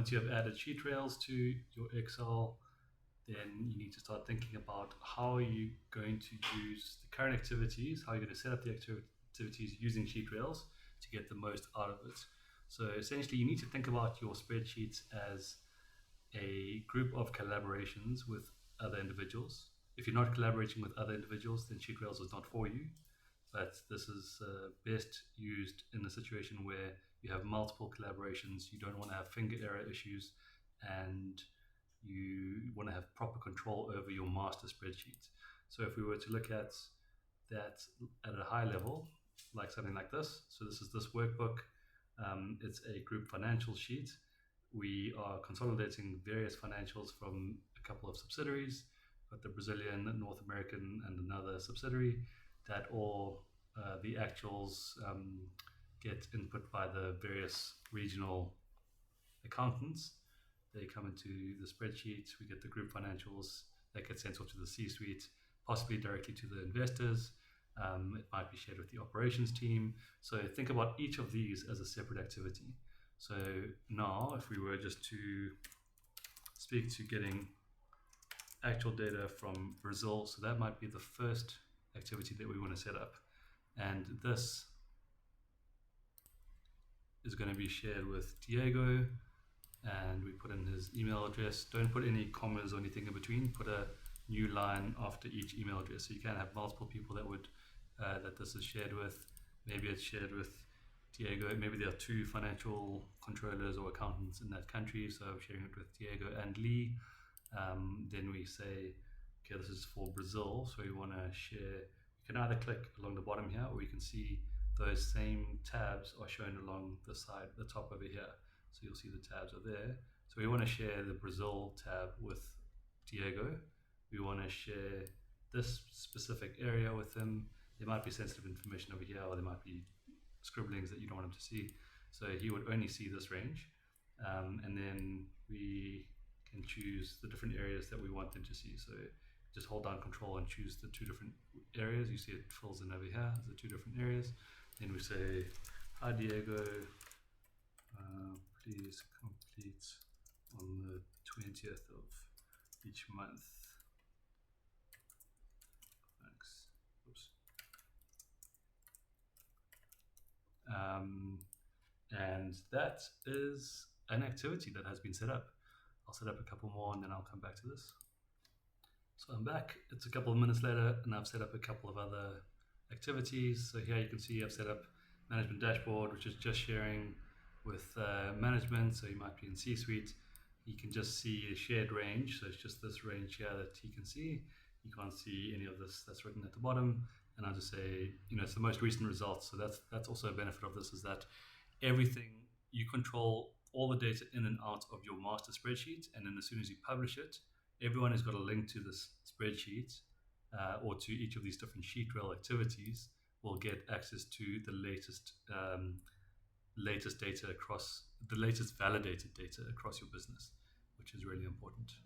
Once you have added SheetRails to your Excel, then you need to start thinking about how are you going to use the current activities, how you're going to set up the activities using SheetRails to get the most out of it. So essentially, you need to think about your spreadsheets as a group of collaborations with other individuals. If you're not collaborating with other individuals, then SheetRails is not for you. But this is best used in a situation where you have multiple collaborations, you don't want to have finger error issues, and you want to have proper control over your master spreadsheet. So if we were to look at that at a high level, like something like this, so this is this workbook. It's a group financial sheet. We are consolidating various financials from a couple of subsidiaries, got the Brazilian, North American, and another subsidiary that all the actuals get input by the various regional accountants. They come into the spreadsheet. We get the group financials that get sent off to the C-suite, possibly directly to the investors. It might be shared with the operations team. So think about each of these as a separate activity. So now, if we were just to speak to getting actual data from Brazil, so that might be the first activity that we want to set up. And this is going to be shared with Diego, and we put in his email address. Don't put any commas or anything in between. Put a new line after each email address. So you can have multiple people that this is shared with. Maybe it's shared with Diego. Maybe there are two financial controllers or accountants in that country. So I'm sharing it with Diego and Lee. Then we say, okay, this is for Brazil. So we want to share. You can either click along the bottom here, or you can see those same tabs are shown along the side, the top over here. So you'll see the tabs are there. So we want to share the Brazil tab with Diego. We want to share this specific area with him. There might be sensitive information over here, or there might be scribblings that you don't want him to see. So he would only see this range. And then we can choose the different areas that we want them to see. So just hold down control and choose the two different areas. You see it fills in over here, the two different areas. Then we say, hi Diego, please complete on the 20th of each month. Thanks. Oops. And that is an activity that has been set up. I'll set up a couple more and then I'll come back to this. So I'm back. It's a couple of minutes later and I've set up a couple of other activities. So here you can see I've set up management dashboard, which is just sharing with management. So you might be in C-suite. You can just see a shared range. So it's just this range here that he can see. You can't see any of this that's written at the bottom. And I'll just say, it's the most recent results. So that's also a benefit of this, is that everything, you control all the data in and out of your master spreadsheet. And then as soon as you publish it, everyone has got a link to this spreadsheet or to each of these different SheetRail activities will get access to the latest data across the latest validated data across your business, which is really important.